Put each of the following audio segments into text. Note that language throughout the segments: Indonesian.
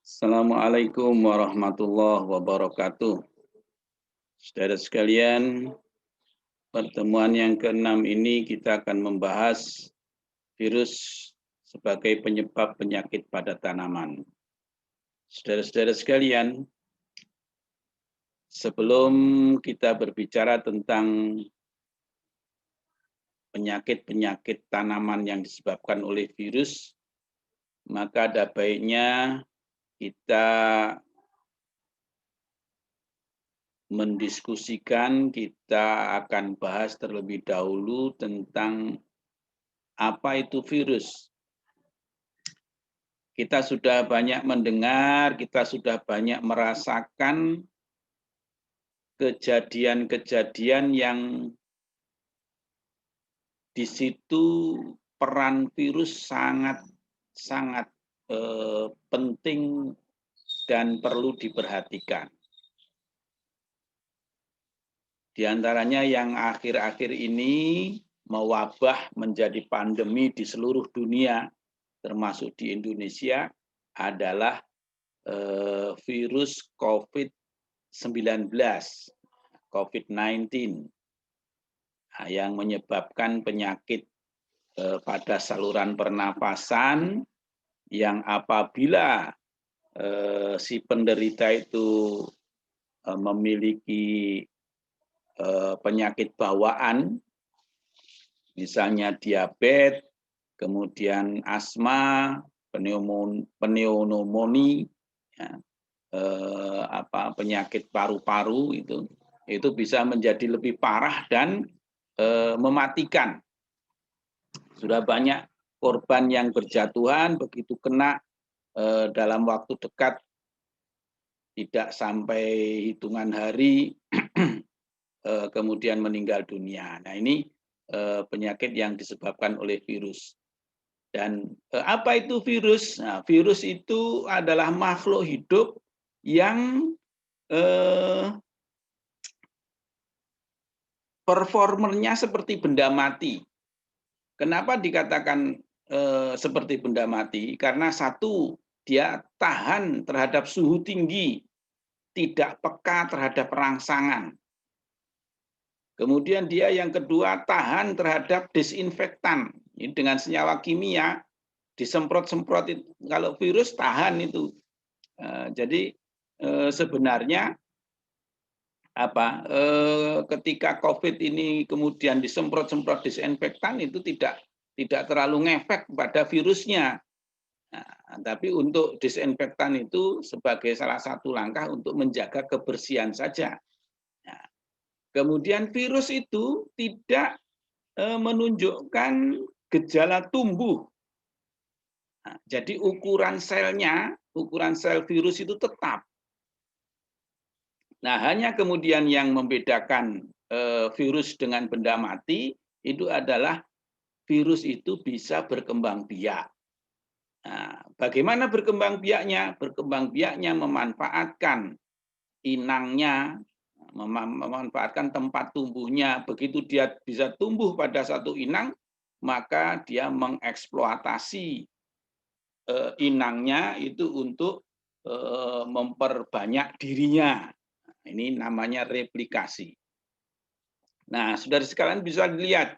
Assalamualaikum warahmatullahi wabarakatuh. Saudara sekalian, pertemuan yang keenam ini kita akan membahas virus sebagai penyebab penyakit pada tanaman. Saudara-saudara sekalian, sebelum kita berbicara tentang penyakit-penyakit tanaman yang disebabkan oleh virus, maka ada baiknya kita mendiskusikan, kita akan bahas terlebih dahulu tentang apa itu virus. Kita sudah banyak mendengar, kita sudah banyak merasakan kejadian-kejadian yang di situ peran virus sangat penting dan perlu diperhatikan. Di antaranya yang akhir-akhir ini mewabah menjadi pandemi di seluruh dunia, termasuk di Indonesia, adalah virus COVID-19, COVID-19, yang menyebabkan penyakit pada saluran pernapasan yang apabila si penderita itu memiliki penyakit bawaan, misalnya diabetes, kemudian asma, pneumonia, ya, penyakit paru-paru itu bisa menjadi lebih parah dan mematikan. Sudah banyak korban yang berjatuhan begitu kena dalam waktu dekat, tidak sampai hitungan hari kemudian meninggal dunia. Nah, ini penyakit yang disebabkan oleh virus. Dan apa itu virus? Nah, virus itu adalah makhluk hidup yang performernya seperti benda mati. Kenapa dikatakan seperti benda mati? Karena satu, dia tahan terhadap suhu tinggi, tidak peka terhadap rangsangan. Kemudian dia yang kedua tahan terhadap disinfektan. Ini dengan senyawa kimia disemprot-semprot, kalau virus tahan itu. Jadi sebenarnya ketika COVID ini kemudian disemprot-semprot disinfektan itu tidak terlalu ngefek pada virusnya. Nah, tapi untuk disinfektan itu sebagai salah satu langkah untuk menjaga kebersihan saja. Nah, kemudian virus itu tidak menunjukkan gejala tumbuh. Nah, jadi ukuran selnya, ukuran sel virus itu tetap. Nah, hanya kemudian yang membedakan virus dengan benda mati itu adalah virus itu bisa berkembang biak. Nah, bagaimana berkembang biaknya? Berkembang biaknya memanfaatkan inangnya, memanfaatkan tempat tumbuhnya. Begitu dia bisa tumbuh pada satu inang, maka dia mengeksploitasi inangnya itu untuk memperbanyak dirinya. Ini namanya replikasi. Nah, saudara sekalian bisa dilihat.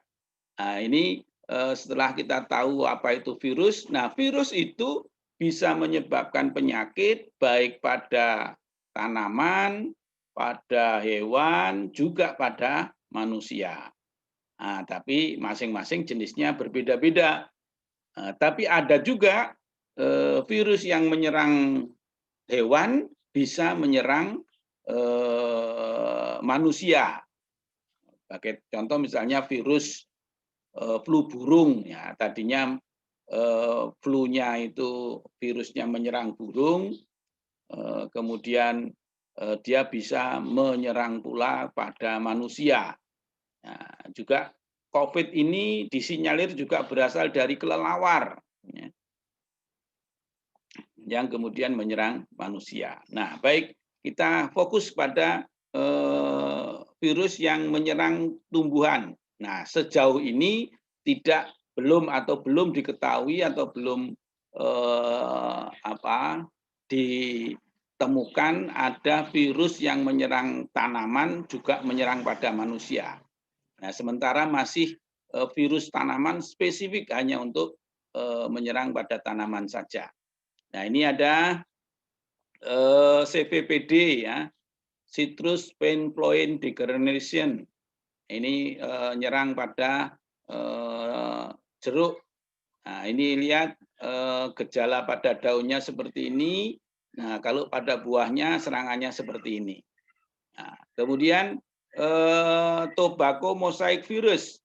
Nah, ini setelah kita tahu apa itu virus, nah virus itu bisa menyebabkan penyakit baik pada tanaman, pada hewan, juga pada manusia. Nah, tapi masing-masing jenisnya berbeda-beda. Tapi ada juga virus yang menyerang hewan bisa menyerang manusia. Sebagai contoh misalnya virus flu burung, ya tadinya flu-nya itu virusnya menyerang burung, kemudian dia bisa menyerang pula pada manusia. Nah, juga COVID ini disinyalir juga berasal dari kelelawar, ya, yang kemudian menyerang manusia. Nah, baik, kita fokus pada virus yang menyerang tumbuhan. Nah, sejauh ini belum diketahui atau belum ditemukan ada virus yang menyerang tanaman juga menyerang pada manusia. Nah, sementara masih virus tanaman spesifik hanya untuk menyerang pada tanaman saja. Nah, ini ada CPPD ya, Citrus Pine Ploin Degranation. Ini nyerang pada jeruk. Nah, ini lihat gejala pada daunnya seperti ini. Nah, kalau pada buahnya serangannya seperti ini. Nah, kemudian tobacco mosaic virus.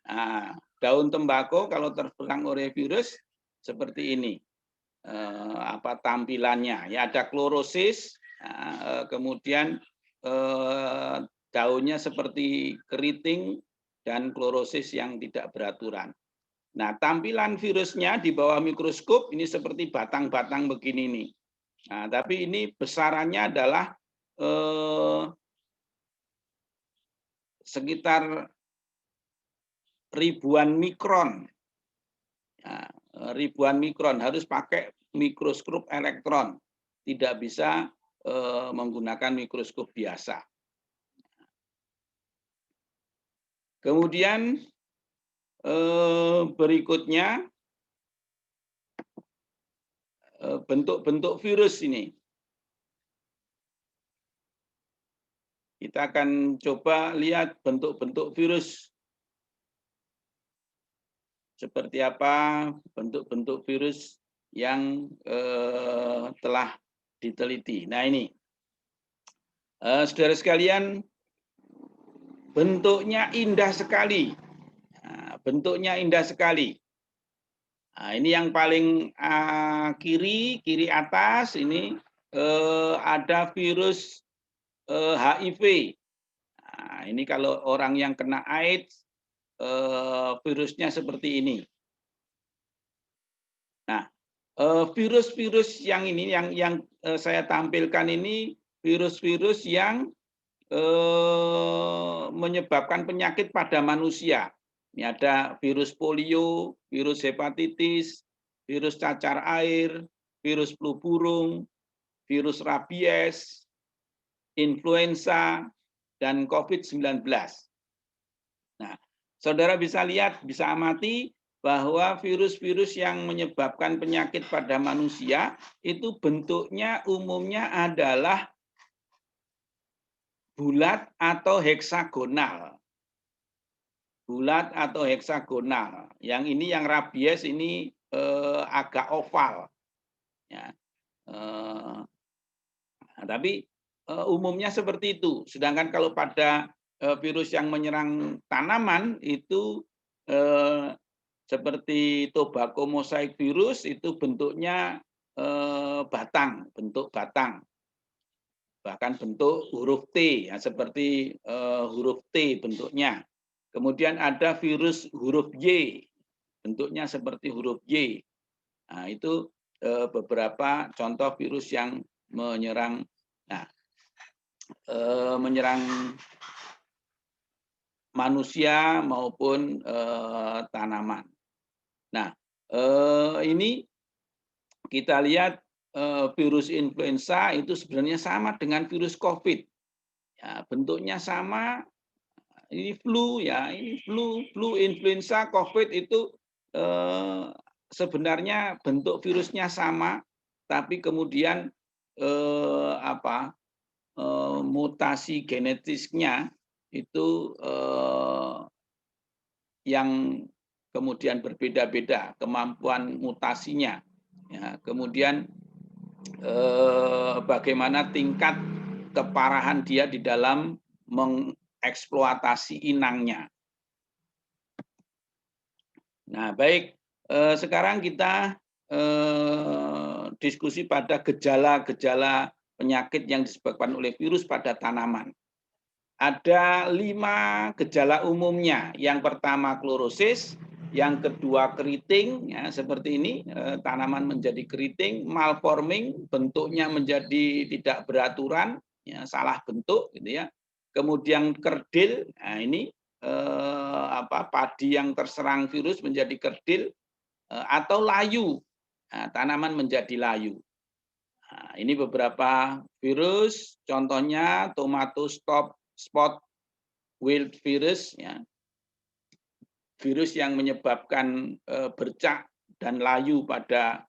Nah, daun tembakau kalau terserang oleh virus seperti ini. Apa tampilannya? Ya, ada klorosis. Nah, kemudian daunnya seperti keriting dan klorosis yang tidak beraturan. Nah, tampilan virusnya di bawah mikroskop ini seperti batang-batang begini nih. Nah, tapi ini besarannya adalah sekitar ribuan mikron. Nah, ribuan mikron harus pakai mikroskop elektron, tidak bisa menggunakan mikroskop biasa. Kemudian berikutnya bentuk-bentuk virus ini. Kita akan coba lihat bentuk-bentuk virus. Seperti apa bentuk-bentuk virus yang telah diteliti. Nah ini, saudara sekalian, bentuknya indah sekali. Nah, bentuknya indah sekali. Nah, ini yang paling kiri atas ini ada virus HIV. Nah, ini kalau orang yang kena AIDS, virusnya seperti ini. Nah, virus-virus yang ini yang saya tampilkan ini virus-virus yang menyebabkan penyakit pada manusia. Ini ada virus polio, virus hepatitis, virus cacar air, virus flu burung, virus rabies, influenza, dan COVID-19. Nah, saudara bisa lihat, bisa amati bahwa virus-virus yang menyebabkan penyakit pada manusia itu bentuknya umumnya adalah bulat atau heksagonal. Bulat atau heksagonal. Yang ini yang rabies ini agak oval. Ya. Nah, tapi umumnya seperti itu. Sedangkan kalau pada virus yang menyerang tanaman itu seperti tobacco mosaic virus itu bentuknya batang, bentuk batang. Bahkan bentuk huruf T, ya, seperti huruf T bentuknya. Kemudian ada virus huruf Y, bentuknya seperti huruf Y. Nah, itu beberapa contoh virus yang menyerang, menyerang manusia maupun tanaman. Nah, ini kita lihat virus influenza itu sebenarnya sama dengan virus COVID. Ya, bentuknya sama. Ini flu ya, ini flu influenza COVID itu sebenarnya bentuk virusnya sama, tapi kemudian mutasi genetiknya itu yang kemudian berbeda-beda kemampuan mutasinya. Ya, kemudian bagaimana tingkat keparahan dia di dalam eksploitasi inangnya. Nah, baik, sekarang kita diskusi pada gejala-gejala penyakit yang disebabkan oleh virus pada tanaman. Ada 5 gejala umumnya. Yang pertama klorosis, yang kedua keriting, ya, seperti ini, tanaman menjadi keriting, malforming, bentuknya menjadi tidak beraturan, ya, salah bentuk, gitu ya. Kemudian kerdil, nah ini padi yang terserang virus menjadi kerdil, atau layu, nah, tanaman menjadi layu. Nah, ini beberapa virus, contohnya tomato spot wilt virus, ya, virus yang menyebabkan bercak dan layu pada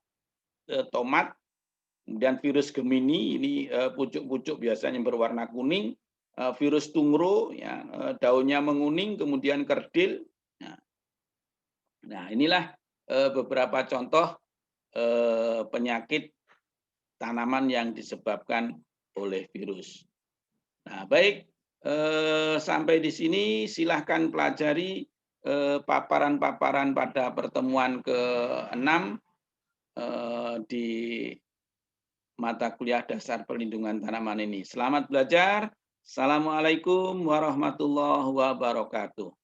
tomat. Kemudian virus Gemini, ini pucuk-pucuk biasanya berwarna kuning. Virus tungro, ya, daunnya menguning, kemudian kerdil. Nah, inilah beberapa contoh penyakit tanaman yang disebabkan oleh virus. Nah, baik, sampai di sini silahkan pelajari paparan-paparan pada pertemuan ke-6 di mata kuliah dasar perlindungan tanaman ini. Selamat belajar. Assalamualaikum warahmatullahi wabarakatuh.